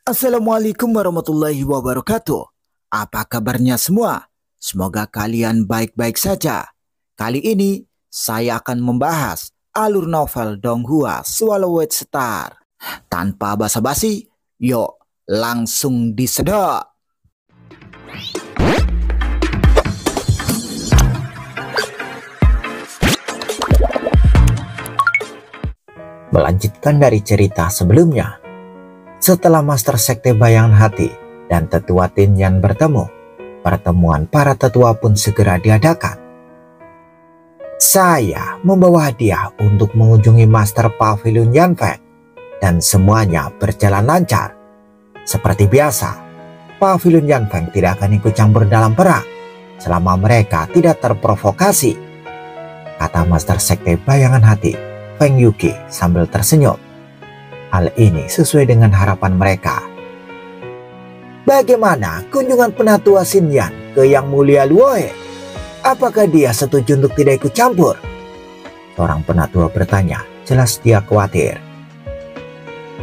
Assalamualaikum warahmatullahi wabarakatuh. Apa kabarnya semua? Semoga kalian baik-baik saja. Kali ini saya akan membahas alur novel Donghua Swallowed Star. Tanpa basa-basi, yuk langsung disedot. Melanjutkan dari cerita sebelumnya, setelah Master Sekte Bayangan Hati dan Tetua Tinyan bertemu, pertemuan para tetua pun segera diadakan. Saya membawa hadiah untuk mengunjungi Master Pavilion Yanfeng dan semuanya berjalan lancar. Seperti biasa, Pavilion Yanfeng tidak akan ikut campur dalam perang selama mereka tidak terprovokasi, kata Master Sekte Bayangan Hati Feng Yuqi sambil tersenyum. Hal ini sesuai dengan harapan mereka. Bagaimana kunjungan penatua Xinyan ke Yang Mulia Luohe? Apakah dia setuju untuk tidak ikut campur? Seorang penatua bertanya, jelas dia khawatir.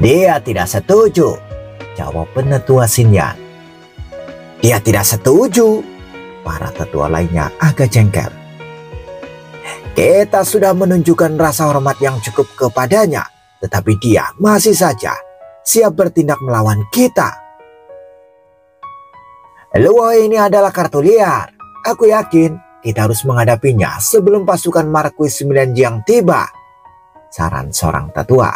Dia tidak setuju, jawab penatua Xinyan. Dia tidak setuju. Para tetua lainnya agak jengkel. Kita sudah menunjukkan rasa hormat yang cukup kepadanya, tetapi dia masih saja siap bertindak melawan kita. Luohe ini adalah kartu liar. Aku yakin kita harus menghadapinya sebelum pasukan Marquis 9 Jiang tiba, saran seorang tetua.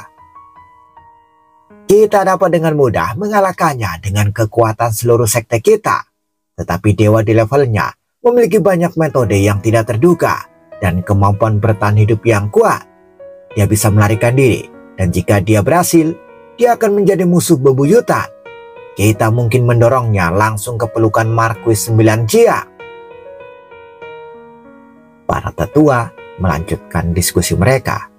Kita dapat dengan mudah mengalahkannya dengan kekuatan seluruh sekte kita, tetapi dewa di levelnya memiliki banyak metode yang tidak terduga dan kemampuan bertahan hidup yang kuat. Dia bisa melarikan diri, dan jika dia berhasil, dia akan menjadi musuh bebuyutan. Kita mungkin mendorongnya langsung ke pelukan Marquis 9 Jiang. Para tetua melanjutkan diskusi mereka.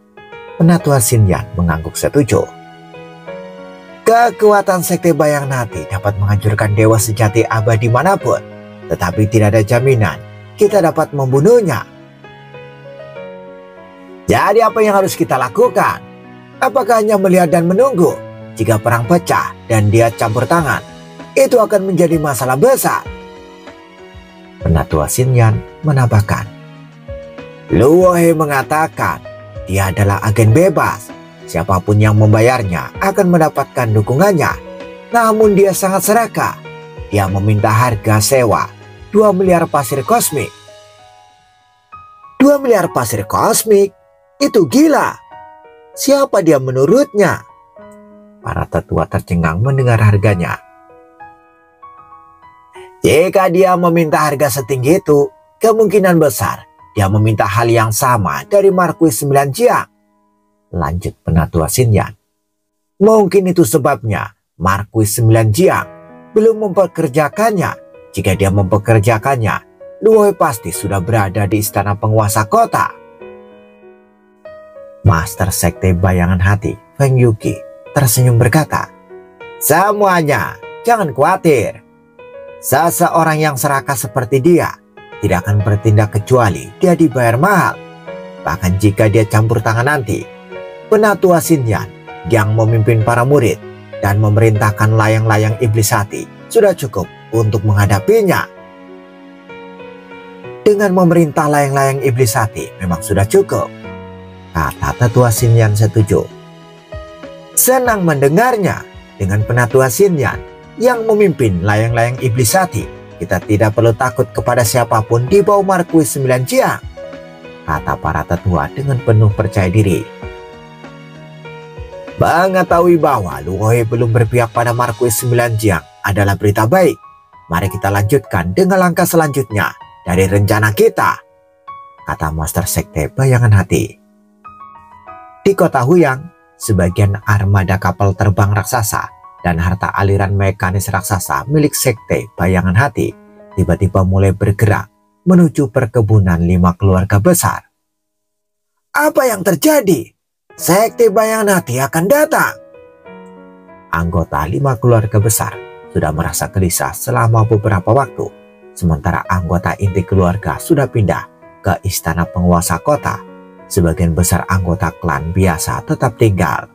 Penatua Xinyan mengangguk setuju. Kekuatan Sekte Bayangan Hati dapat menghancurkan dewa sejati abadi manapun, tetapi tidak ada jaminan kita dapat membunuhnya. Jadi apa yang harus kita lakukan? Apakah hanya melihat dan menunggu? Jika perang pecah dan dia campur tangan, itu akan menjadi masalah besar. Penatua Xinyan menambahkan. Luohe mengatakan dia adalah agen bebas. Siapapun yang membayarnya akan mendapatkan dukungannya. Namun dia sangat serakah. Dia meminta harga sewa 2 miliar pasir kosmik. 2 miliar pasir kosmik? Itu gila. Siapa dia menurutnya? Para tetua tercengang mendengar harganya. Jika dia meminta harga setinggi itu, kemungkinan besar dia meminta hal yang sama dari Marquis 9 Jiang. Lanjut penatua Xinyan. Mungkin itu sebabnya Marquis 9 Jiang belum mempekerjakannya. Jika dia mempekerjakannya, Luohe pasti sudah berada di istana penguasa kota. Master Sekte Bayangan Hati Feng Yuqi tersenyum berkata, semuanya jangan khawatir. Seseorang yang serakah seperti dia tidak akan bertindak kecuali dia dibayar mahal. Bahkan jika dia campur tangan nanti, penatua Xinyan yang memimpin para murid dan memerintahkan layang-layang iblis hati sudah cukup untuk menghadapinya. Dengan memerintah layang-layang iblis hati memang sudah cukup, kata tetua Xinyan setuju. Senang mendengarnya. Dengan penatua Xinyan yang memimpin layang-layang iblis hati, kita tidak perlu takut kepada siapapun di bawah Marquis 9 Jiang, kata para tetua dengan penuh percaya diri. Mengetahui bahwa Luohe belum berpihak pada Marquis 9 Jiang adalah berita baik. Mari kita lanjutkan dengan langkah selanjutnya dari rencana kita, kata Master Sekte Bayangan Hati. Di kota Huyang, sebagian armada kapal terbang raksasa dan harta aliran mekanis raksasa milik Sekte Bayangan Hati tiba-tiba mulai bergerak menuju perkebunan 5 keluarga besar. Apa yang terjadi? Sekte Bayangan Hati akan datang. Anggota 5 keluarga besar sudah merasa gelisah selama beberapa waktu, sementara anggota inti keluarga sudah pindah ke istana penguasa kota. Sebagian besar anggota klan biasa tetap tinggal.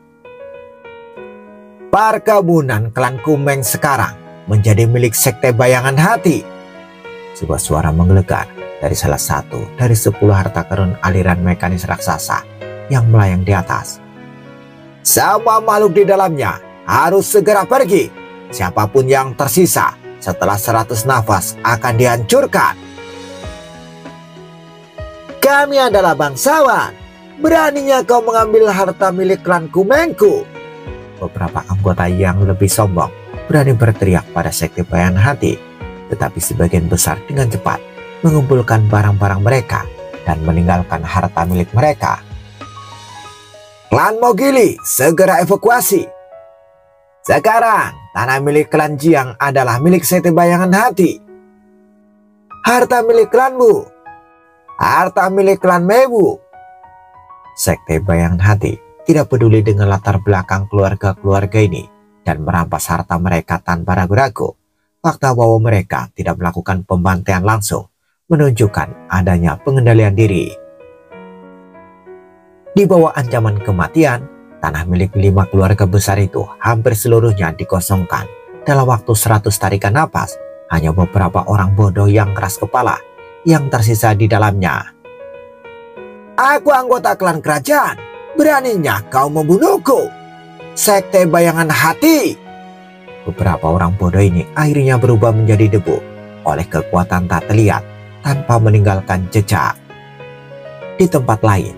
Perkebunan klan Kumeng sekarang menjadi milik Sekte Bayangan Hati. Sebuah suara menggelegar dari salah satu dari 10 harta karun aliran mekanis raksasa yang melayang di atas. Semua makhluk di dalamnya harus segera pergi. Siapapun yang tersisa setelah 100 nafas akan dihancurkan. Kami adalah bangsawan. Beraninya kau mengambil harta milik klan Kumengku? Beberapa anggota yang lebih sombong berani berteriak pada Sekte Bayangan Hati, tetapi sebagian besar dengan cepat mengumpulkan barang-barang mereka dan meninggalkan harta milik mereka. Klan Mogili segera evakuasi. Sekarang tanah milik klan Jiang adalah milik Sekte Bayangan Hati. Harta milik klanmu. Harta milik klan Mewu. Sekte Bayangan Hati tidak peduli dengan latar belakang keluarga-keluarga ini dan merampas harta mereka tanpa ragu-ragu. Fakta bahwa mereka tidak melakukan pembantaian langsung menunjukkan adanya pengendalian diri. Di bawah ancaman kematian, tanah milik 5 keluarga besar itu hampir seluruhnya dikosongkan dalam waktu 100 tarikan napas. Hanya beberapa orang bodoh yang keras kepala yang tersisa di dalamnya. Aku anggota klan kerajaan. Beraninya kau membunuhku, Sekte Bayangan Hati. Beberapa orang bodoh ini akhirnya berubah menjadi debu oleh kekuatan tak terlihat tanpa meninggalkan jejak. Di tempat lain,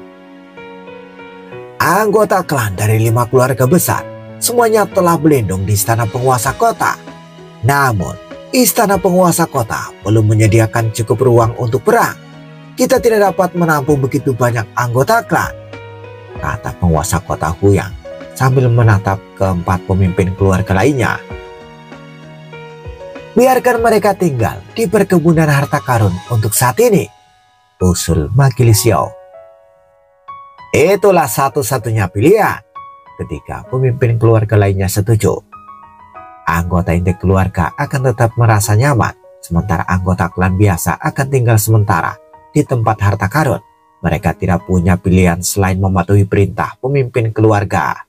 anggota klan dari 5 keluarga besar semuanya telah berlindung di istana penguasa kota. Namun, istana penguasa kota belum menyediakan cukup ruang untuk perang. Kita tidak dapat menampung begitu banyak anggota klan, kata penguasa kota Huyang sambil menatap keempat pemimpin keluarga lainnya. Biarkan mereka tinggal di perkebunan harta karun untuk saat ini, usul Magili Xiao. Itulah satu-satunya pilihan. Ketika pemimpin keluarga lainnya setuju, anggota inti keluarga akan tetap merasa nyaman, sementara anggota klan biasa akan tinggal sementara di tempat harta karun. Mereka tidak punya pilihan selain mematuhi perintah pemimpin keluarga.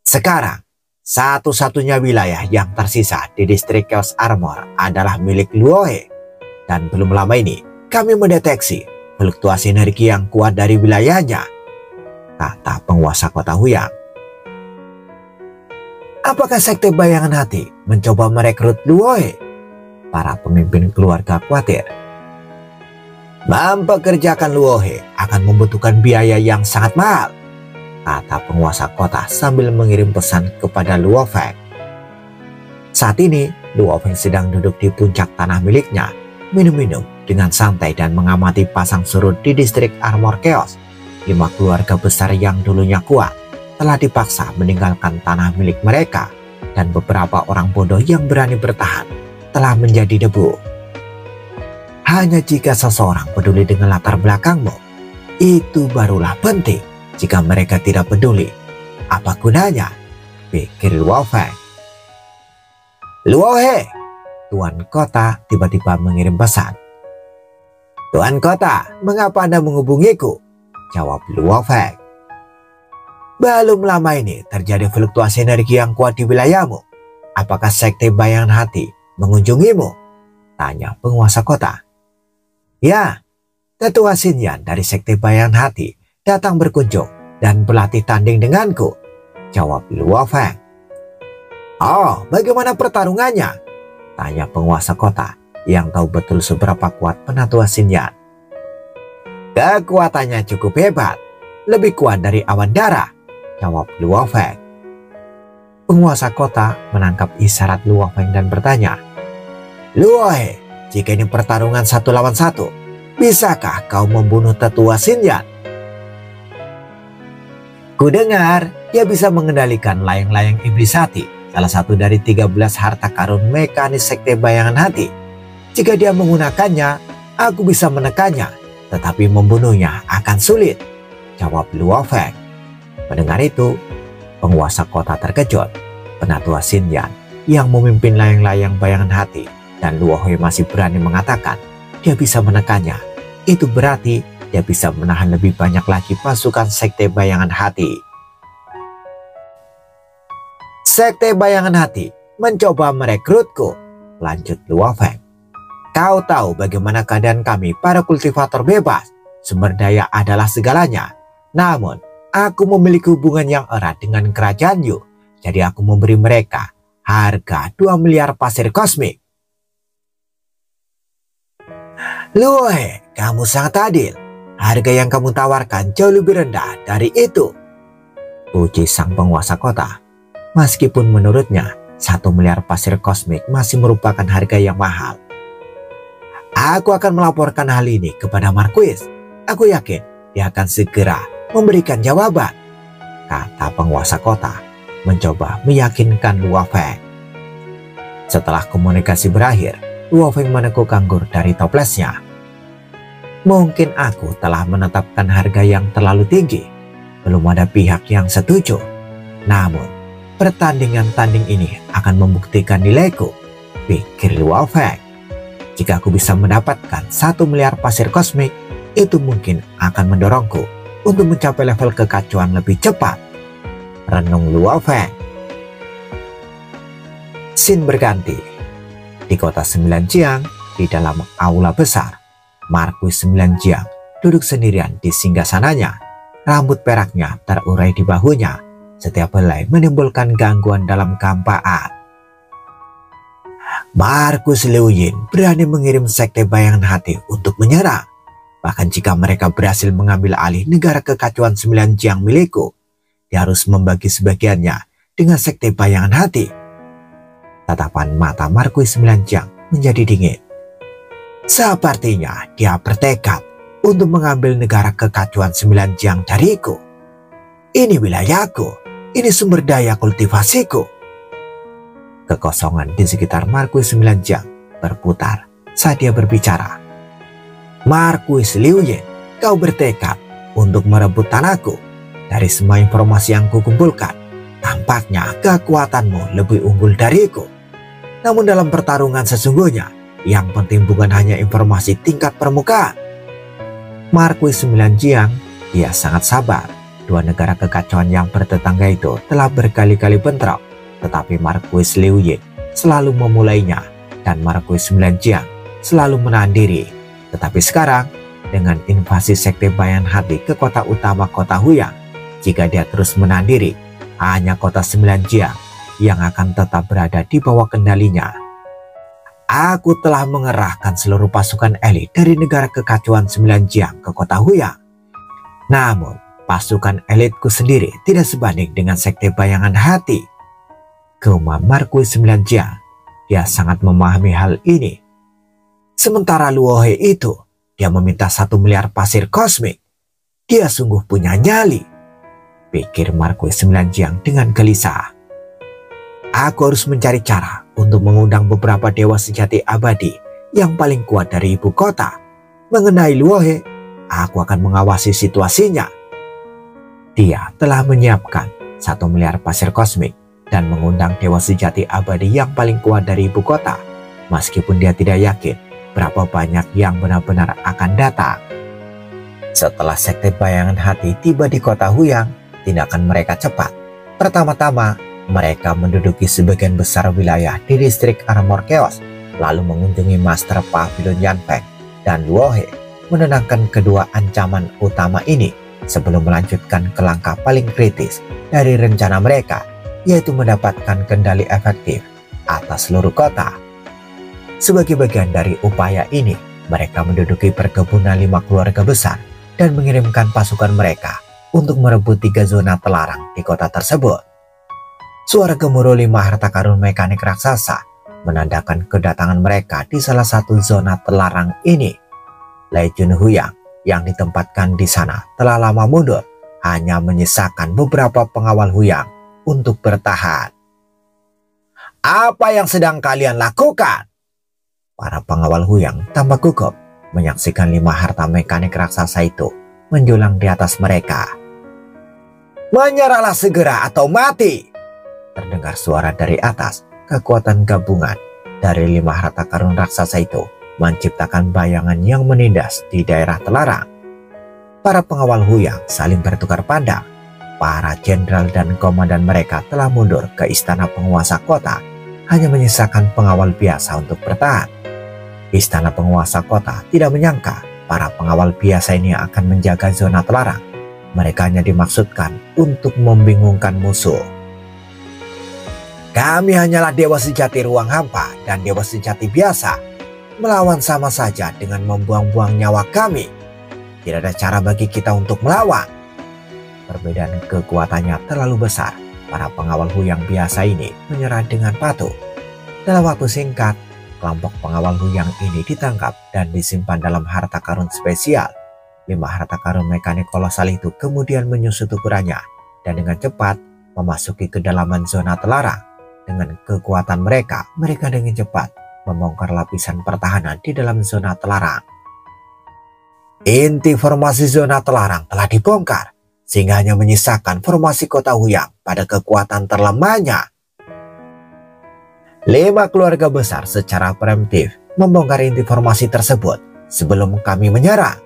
Sekarang, satu-satunya wilayah yang tersisa di distrik Chaos Armor adalah milik Luohe. Dan belum lama ini, kami mendeteksi fluktuasi energi yang kuat dari wilayahnya, kata penguasa kota Huyang. Apakah Sekte Bayangan Hati mencoba merekrut Luohe? Para pemimpin keluarga khawatir. Mempekerjakan Luohe akan membutuhkan biaya yang sangat mahal, kata penguasa kota sambil mengirim pesan kepada Luo Feng. Saat ini, Luo Feng sedang duduk di puncak tanah miliknya, minum-minum dengan santai dan mengamati pasang surut di distrik Armor Chaos. 5 keluarga besar yang dulunya kuat telah dipaksa meninggalkan tanah milik mereka, dan beberapa orang bodoh yang berani bertahan telah menjadi debu. Hanya jika seseorang peduli dengan latar belakangmu, itu barulah penting. Jika mereka tidak peduli, apa gunanya? Pikir Luo Feng. Luohe, Tuan Kota tiba-tiba mengirim pesan. Tuan Kota, mengapa Anda menghubungiku? Jawab Luo Feng. Belum lama ini terjadi fluktuasi energi yang kuat di wilayahmu. Apakah Sekte Bayangan Hati mengunjungimu? Tanya penguasa kota. Ya, Tetua Xinyan dari Sekte Bayangan Hati datang berkunjung dan berlatih tanding denganku, jawab Luo Feng. Oh, bagaimana pertarungannya? Tanya penguasa kota yang tahu betul seberapa kuat Penatua Xinyan. Kekuatannya cukup hebat, lebih kuat dari awan darah, jawab Luo Feng. Penguasa kota menangkap isyarat Luo Feng dan bertanya, Luohe, jika ini pertarungan 1 lawan 1, bisakah kau membunuh Tetua Xinyan? Kudengar dia bisa mengendalikan layang-layang iblis hati, salah satu dari 13 harta karun mekanis Sekte Bayangan Hati. Jika dia menggunakannya, aku bisa menekannya, tetapi membunuhnya akan sulit, jawab Luo Feng. Mendengar itu, penguasa kota terkejut. Penatua Xinyan yang memimpin layang-layang bayangan hati dan Luohe masih berani mengatakan dia bisa menekannya. Itu berarti dia bisa menahan lebih banyak lagi pasukan Sekte Bayangan Hati. Sekte Bayangan Hati mencoba merekrutku, lanjut Luo Feng. Kau tahu bagaimana keadaan kami para kultivator bebas. Sumber daya adalah segalanya. Namun, aku memiliki hubungan yang erat dengan kerajaan Yu. Jadi aku memberi mereka harga 2 miliar pasir kosmik. Luohe, kamu sangat adil. Harga yang kamu tawarkan jauh lebih rendah dari itu, puji sang penguasa kota. Meskipun menurutnya 1 miliar pasir kosmik masih merupakan harga yang mahal. Aku akan melaporkan hal ini kepada Marquis. Aku yakin dia akan segera memberikan jawaban, kata penguasa kota, mencoba meyakinkan Luo Feng. Setelah komunikasi berakhir, Luo Feng menekuk anggur dari toplesnya. Mungkin aku telah menetapkan harga yang terlalu tinggi. Belum ada pihak yang setuju. Namun, pertandingan tanding ini akan membuktikan nilaiku, pikir Luo Feng. Jika aku bisa mendapatkan 1 miliar pasir kosmik, itu mungkin akan mendorongku untuk mencapai level kekacauan lebih cepat, renung Luo Feng. Scene berganti. Di kota 9 Jiang, di dalam aula besar, Marquis 9 Jiang duduk sendirian di singgasananya. Rambut peraknya terurai di bahunya. Setiap helai menimbulkan gangguan dalam kampaan. Marquis Liu Yin berani mengirim Sekte Bayangan Hati untuk menyerang. Bahkan jika mereka berhasil mengambil alih negara kekacauan 9 Jiang milikku, dia harus membagi sebagiannya dengan Sekte Bayangan Hati. Tatapan mata Marquis 9 Jiang menjadi dingin. Sepertinya dia bertekad untuk mengambil negara kekacauan 9 Jiang dariku. Ini wilayahku. Ini sumber daya kultivasiku. Kekosongan di sekitar Marquis 9 Jiang berputar saat dia berbicara. Marquis Liu Yin, kau bertekad untuk merebut tanahku. Dari semua informasi yang kukumpulkan, tampaknya kekuatanmu lebih unggul dariku. Namun dalam pertarungan sesungguhnya, yang penting bukan hanya informasi tingkat permukaan. Marquis 9 Jiang, dia sangat sabar. 2 negara kekacauan yang bertetangga itu telah berkali-kali bentrok, tetapi Marquis Liu Yin selalu memulainya dan Marquis 9 Jiang selalu menahan diri. Tetapi sekarang, dengan invasi Sekte Bayangan Hati ke kota utama kota Huyang, jika dia terus menahan diri, hanya kota 9 Jiang yang akan tetap berada di bawah kendalinya. Aku telah mengerahkan seluruh pasukan elit dari negara kekacauan 9 Jiang ke kota Huyang. Namun, pasukan elitku sendiri tidak sebanding dengan Sekte Bayangan Hati. Gumam Marquis 9 Jiang, dia sangat memahami hal ini. Sementara Luohe itu, dia meminta 1 miliar pasir kosmik. Dia sungguh punya nyali, pikir Marquis 9 Jiang dengan gelisah. Aku harus mencari cara untuk mengundang beberapa dewa sejati abadi yang paling kuat dari ibu kota. Mengenai Luohe, aku akan mengawasi situasinya. Dia telah menyiapkan 1 miliar pasir kosmik dan mengundang dewa sejati abadi yang paling kuat dari ibu kota. Meskipun dia tidak yakin berapa banyak yang benar-benar akan datang. Setelah Sekte Bayangan Hati tiba di kota Huyang, tindakan mereka cepat. Pertama-tama, mereka menduduki sebagian besar wilayah di distrik Armor Chaos, lalu mengunjungi Master Pavilion Yanfeng dan Luohe, menenangkan kedua ancaman utama ini sebelum melanjutkan ke langkah paling kritis dari rencana mereka, yaitu mendapatkan kendali efektif atas seluruh kota. Sebagai bagian dari upaya ini, mereka menduduki perkebunan 5 keluarga besar dan mengirimkan pasukan mereka untuk merebut 3 zona terlarang di kota tersebut. Suara gemuruh 5 harta karun mekanik raksasa menandakan kedatangan mereka di salah satu zona terlarang ini. Legion Huyang yang ditempatkan di sana telah lama mundur, hanya menyisakan beberapa pengawal Huyang untuk bertahan. Apa yang sedang kalian lakukan? Para pengawal Huyang tampak gugup menyaksikan 5 harta mekanik raksasa itu menjulang di atas mereka. Menyerahlah segera atau mati! Terdengar suara dari atas. Kekuatan gabungan dari 5 harta karun raksasa itu menciptakan bayangan yang menindas di daerah terlarang. Para pengawal Huyang saling bertukar pandang. Para jenderal dan komandan mereka telah mundur ke istana penguasa kota, hanya menyisakan pengawal biasa untuk bertahan. Istana penguasa kota tidak menyangka para pengawal biasa ini akan menjaga zona terlarang. Mereka hanya dimaksudkan untuk membingungkan musuh. Kami hanyalah dewa sejati ruang hampa dan dewa sejati biasa. Melawan sama saja dengan membuang-buang nyawa kami. Tidak ada cara bagi kita untuk melawan. Perbedaan kekuatannya terlalu besar. Para pengawal Huyang biasa ini menyerah dengan patuh. Dalam waktu singkat, kelompok pengawal Huyang ini ditangkap dan disimpan dalam harta karun spesial. 5 harta karun mekanik kolosal itu kemudian menyusut ukurannya dan dengan cepat memasuki kedalaman zona terlarang. Dengan kekuatan mereka dengan cepat membongkar lapisan pertahanan di dalam zona terlarang. Inti formasi zona terlarang telah dibongkar, sehingga hanya menyisakan formasi kota Huyang pada kekuatan terlemahnya. 5 keluarga besar secara preemptif membongkar inti formasi tersebut sebelum kami menyerang.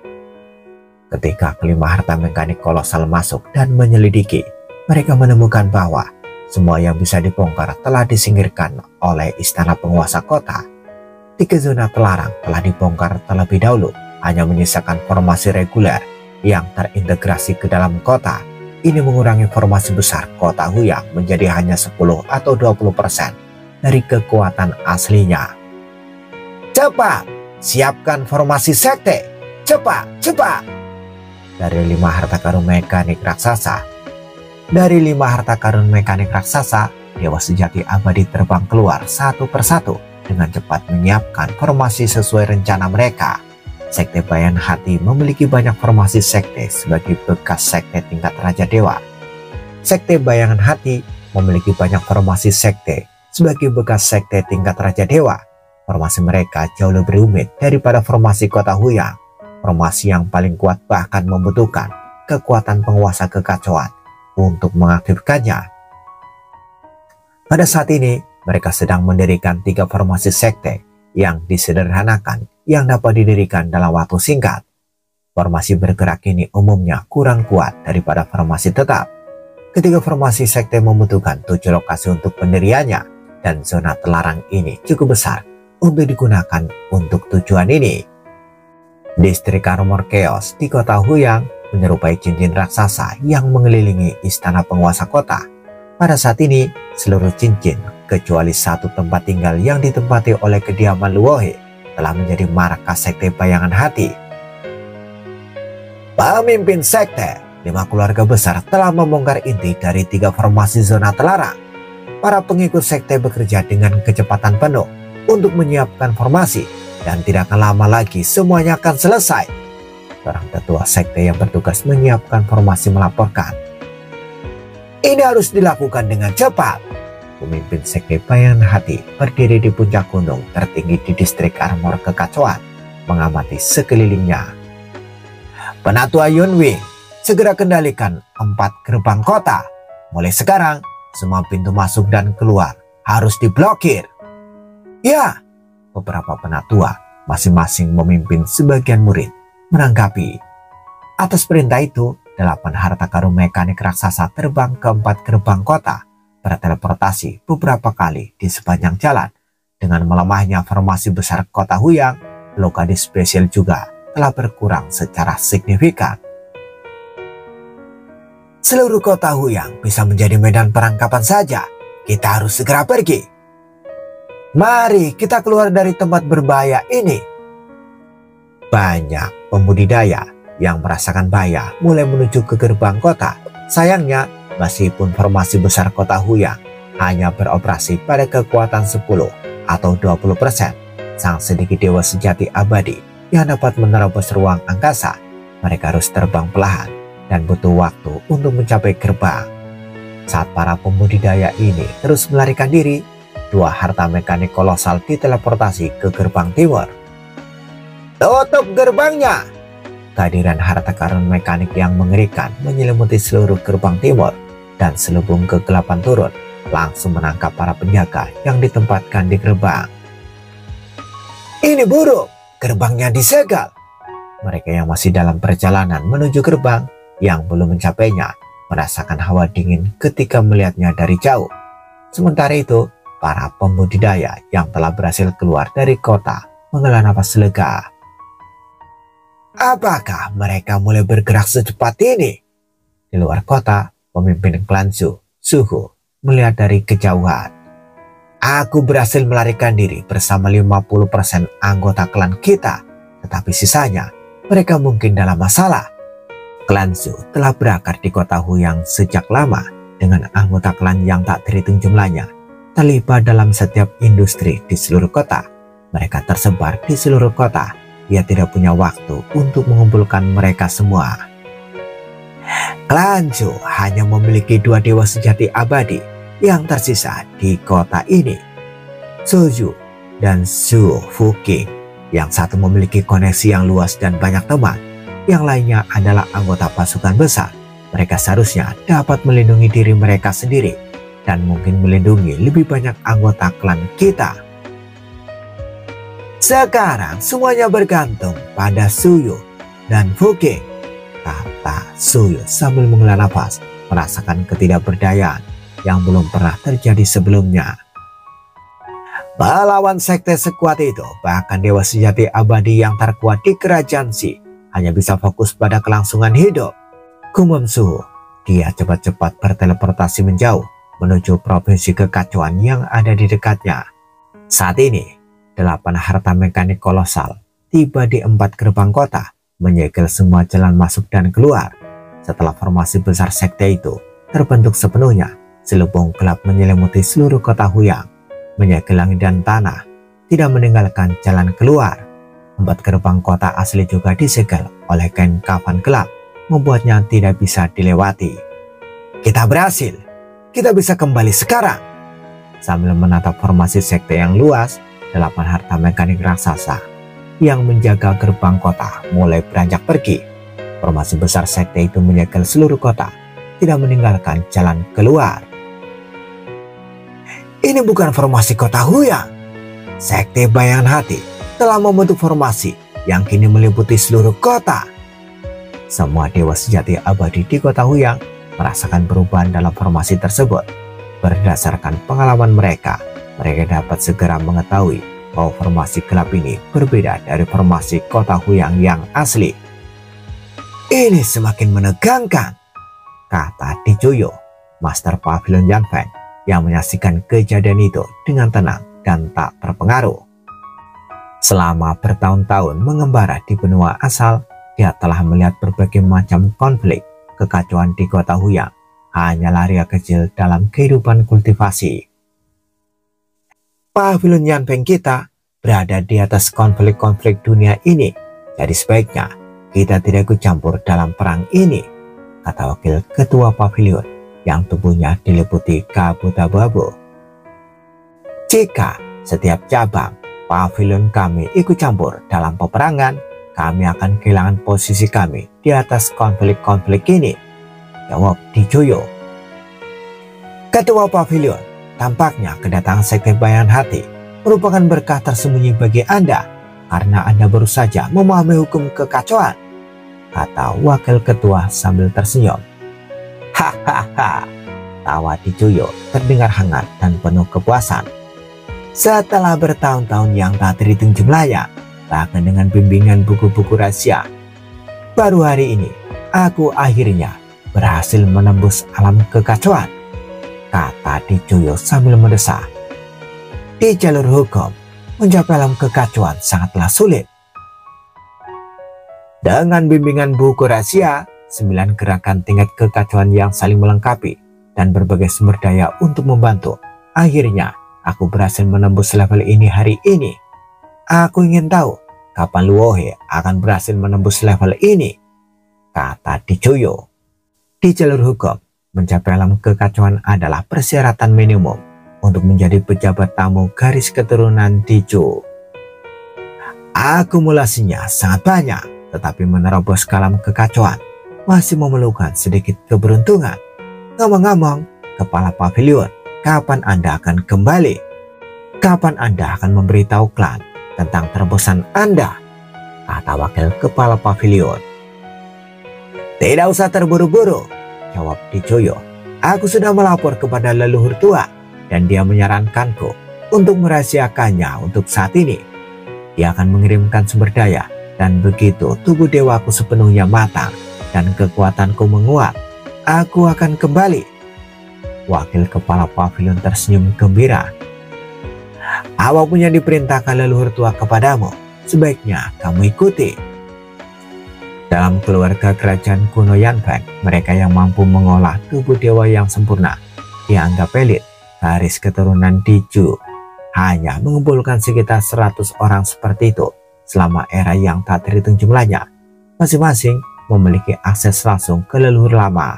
Ketika kelima harta mekanik kolosal masuk dan menyelidiki, mereka menemukan bahwa semua yang bisa dibongkar telah disingkirkan oleh istana penguasa kota. 3 zona terlarang telah dibongkar terlebih dahulu, hanya menyisakan formasi reguler yang terintegrasi ke dalam kota. Ini mengurangi formasi besar kota Huyang menjadi hanya 10 atau 20% dari kekuatan aslinya. Cepat, siapkan formasi sekte. Cepat, cepat. Dari 5 harta karun mekanik raksasa. Dewa sejati abadi terbang keluar satu persatu dengan cepat menyiapkan formasi sesuai rencana mereka. Sekte Bayangan Hati memiliki banyak formasi sekte sebagai bekas sekte tingkat Raja Dewa. Sekte Bayangan Hati memiliki banyak formasi sekte sebagai bekas sekte tingkat Raja Dewa. Formasi mereka jauh lebih rumit daripada formasi kota Huyang. Formasi yang paling kuat bahkan membutuhkan kekuatan penguasa kekacauan untuk mengaktifkannya. Pada saat ini, mereka sedang mendirikan 3 formasi sekte yang disederhanakan yang dapat didirikan dalam waktu singkat. Formasi bergerak ini umumnya kurang kuat daripada formasi tetap. Ketiga formasi sekte membutuhkan 7 lokasi untuk pendiriannya, dan zona terlarang ini cukup besar untuk digunakan untuk tujuan ini. Distrik Armor Chaos di kota Huyang menyerupai cincin raksasa yang mengelilingi istana penguasa kota. Pada saat ini, seluruh cincin kecuali satu tempat tinggal yang ditempati oleh kediaman Luohe telah menjadi markas sekte Bayangan Hati. Pemimpin sekte 5 keluarga besar telah membongkar inti dari 3 formasi zona terlarang. Para pengikut sekte bekerja dengan kecepatan penuh untuk menyiapkan formasi, dan tidak akan lama lagi semuanya akan selesai. Seorang tetua sekte yang bertugas menyiapkan formasi melaporkan, "Ini harus dilakukan dengan cepat." Pemimpin sekte Bayangan Hati berdiri di puncak gunung tertinggi di distrik Armor Kekacauan, mengamati sekelilingnya. "Penatua Yunwing, segera kendalikan 4 gerbang kota. Mulai sekarang, semua pintu masuk dan keluar harus diblokir." Ya, beberapa penatua, masing-masing memimpin sebagian murid, menanggapi. Atas perintah itu, 8 harta karun mekanik raksasa terbang ke 4 gerbang kota, berteleportasi beberapa kali di sepanjang jalan. Dengan melemahnya formasi besar kota Huyang, blokade spesial juga telah berkurang secara signifikan. Seluruh kota Huyang bisa menjadi medan perang kapan saja. Kita harus segera pergi. Mari kita keluar dari tempat berbahaya ini. Banyak pembudidaya yang merasakan bahaya mulai menuju ke gerbang kota. Sayangnya, meskipun formasi besar kota Huyang hanya beroperasi pada kekuatan 10 atau 20%, sang sedikit dewa sejati abadi yang dapat menerobos ruang angkasa, mereka harus terbang perlahan dan butuh waktu untuk mencapai gerbang. Saat para pembudidaya ini terus melarikan diri, 2 harta mekanik kolosal diteleportasi ke gerbang timur. "Tutup gerbangnya!" Kehadiran harta karun mekanik yang mengerikan menyelimuti seluruh gerbang timur, dan selubung kegelapan turun langsung menangkap para penjaga yang ditempatkan di gerbang. "Ini buruk, gerbangnya disegel." Mereka yang masih dalam perjalanan menuju gerbang yang belum mencapainya merasakan hawa dingin ketika melihatnya dari jauh. Sementara itu, para pembudidaya yang telah berhasil keluar dari kota menghela napas lega. Apakah mereka mulai bergerak secepat ini? Di luar kota, pemimpin klan Zhu, Suhu, melihat dari kejauhan. Aku berhasil melarikan diri bersama 50% anggota klan kita, tetapi sisanya mereka mungkin dalam masalah. Klan Zhu telah berakar di kota Huyang sejak lama dengan anggota klan yang tak terhitung jumlahnya, terlibat dalam setiap industri di seluruh kota. Mereka tersebar di seluruh kota. Dia tidak punya waktu untuk mengumpulkan mereka semua. Klan Zhu hanya memiliki 2 dewa sejati abadi yang tersisa di kota ini, Zhu Yu dan Zhu Fuqing. Yang satu memiliki koneksi yang luas dan banyak teman, yang lainnya adalah anggota pasukan besar. Mereka seharusnya dapat melindungi diri mereka sendiri dan mungkin melindungi lebih banyak anggota klan kita. Sekarang semuanya bergantung pada Zhu Yu dan Fuqing, kata Zhu Yu sambil menghela nafas, merasakan ketidakberdayaan yang belum pernah terjadi sebelumnya. Melawan sekte sekuat itu, bahkan dewa sejati abadi yang terkuat di kerajaan Xi hanya bisa fokus pada kelangsungan hidup. Gumam Suhu, dia cepat-cepat berteleportasi menjauh menuju provinsi kekacauan yang ada di dekatnya. Saat ini, 8 harta mekanik kolosal tiba di 4 gerbang kota, menyegel semua jalan masuk dan keluar. Setelah formasi besar sekte itu terbentuk sepenuhnya, selubung gelap menyelimuti seluruh kota Huyang, menyegel langit dan tanah, tidak meninggalkan jalan keluar. 4 gerbang kota asli juga disegel oleh kain kafan gelap, membuatnya tidak bisa dilewati. Kita berhasil, kita bisa kembali sekarang. Sambil menatap formasi sekte yang luas, 8 harta mekanik raksasa yang menjaga gerbang kota mulai beranjak pergi. Formasi besar sekte itu menyegel seluruh kota, tidak meninggalkan jalan keluar. Ini bukan formasi kota Huyang. Sekte Bayangan Hati telah membentuk formasi yang kini meliputi seluruh kota. Semua dewa sejati abadi di kota Huyang merasakan perubahan dalam formasi tersebut. Berdasarkan pengalaman mereka, mereka dapat segera mengetahui bahwa formasi gelap ini berbeda dari formasi kota Huyang yang asli. Ini semakin menegangkan, kata Dijoyo, Master Pavilion Yanfeng, yang menyaksikan kejadian itu dengan tenang dan tak terpengaruh. Selama bertahun-tahun mengembara di benua asal, dia telah melihat berbagai macam konflik, kekacauan di kota Huyang, hanyalah area kecil dalam kehidupan kultivasi. Pavilion Yanfeng kita berada di atas konflik-konflik dunia ini, jadi sebaiknya kita tidak ikut campur dalam perang ini, kata wakil ketua pavilion yang tubuhnya diliputi kabut abu-abu. Jika setiap cabang pavilion kami ikut campur dalam peperangan, kami akan kehilangan posisi kami di atas konflik-konflik ini, jawab Dijoyo. Ketua pavilion, tampaknya kedatangan sekte Bayangan Hati merupakan berkah tersembunyi bagi Anda karena Anda baru saja memahami hukum kekacauan, kata wakil ketua sambil tersenyum. Hahaha, tawa Dijoyo terdengar hangat dan penuh kepuasan. Setelah bertahun-tahun yang tak terhitung jumlahnya, bahkan dengan bimbingan buku-buku rahasia, baru hari ini aku akhirnya berhasil menembus alam kekacauan, kata Dijoyo sambil mendesak. Di jalur hukum, mencapai alam kekacauan sangatlah sulit. Dengan bimbingan buku rahasia, 9 gerakan tingkat kekacauan yang saling melengkapi, dan berbagai sumber daya untuk membantu, akhirnya aku berhasil menembus level ini hari ini. Aku ingin tahu kapan Luohe akan berhasil menembus level ini, kata Dijoyo. Di jalur hukum, mencapai alam kekacauan adalah persyaratan minimum untuk menjadi pejabat tamu garis keturunan Dijo. Akumulasinya sangat banyak, tetapi menerobos ke alam kekacauan masih memerlukan sedikit keberuntungan. Ngomong-ngomong, kepala pavilion, kapan Anda akan kembali? Kapan Anda akan memberitahu klan tentang terobosan Anda? Kata wakil kepala pavilion. Tidak usah terburu-buru, jawab Dijoyo. Aku sudah melapor kepada leluhur tua dan dia menyarankanku untuk merahasiakannya untuk saat ini. Dia akan mengirimkan sumber daya dan begitu tubuh dewaku sepenuhnya matang dan kekuatanku menguat, aku akan kembali. Wakil kepala pavilion tersenyum gembira. Apapun yang diperintahkan leluhur tua kepadamu, sebaiknya kamu ikuti. Dalam keluarga kerajaan kuno Yanfeng, mereka yang mampu mengolah tubuh dewa yang sempurna dianggap elit. Garis keturunan Diju hanya mengumpulkan sekitar 100 orang seperti itu selama era yang tak terhitung jumlahnya. Masing-masing memiliki akses langsung ke leluhur lama.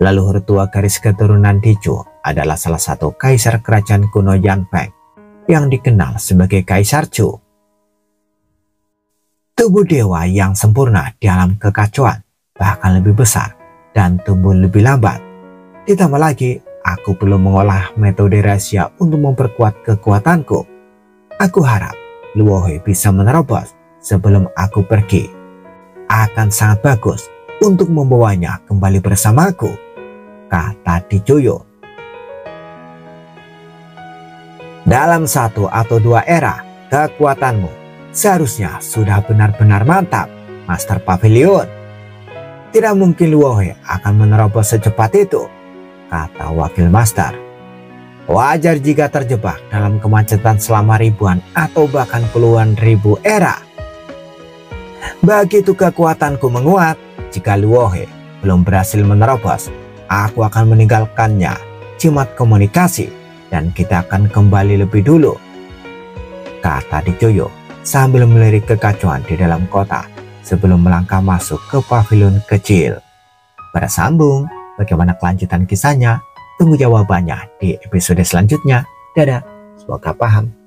Leluhur tua garis keturunan Diju adalah salah satu kaisar kerajaan kuno Yanfeng yang dikenal sebagai Kaisar Chu. Tubuh dewa yang sempurna di alam kekacauan bahkan lebih besar dan tumbuh lebih lambat. Ditambah lagi, aku perlu mengolah metode rahasia untuk memperkuat kekuatanku. Aku harap Luohe bisa menerobos sebelum aku pergi. Akan sangat bagus untuk membawanya kembali bersamaku, kata Dijoyo. Dalam 1 atau 2 era, kekuatanmu seharusnya sudah benar-benar mantap, Master Pavilion. Tidak mungkin Luohe akan menerobos secepat itu, kata Wakil Master. Wajar jika terjebak dalam kemacetan selama ribuan atau bahkan puluhan ribu era. Begitu kekuatanku menguat, jika Luohe belum berhasil menerobos, aku akan meninggalkannya jimat komunikasi dan kita akan kembali lebih dulu, kata Dijoyo sambil melirik kekacauan di dalam kota sebelum melangkah masuk ke pavilion kecil. Bersambung, bagaimana kelanjutan kisahnya? Tunggu jawabannya di episode selanjutnya. Dadah, semoga paham.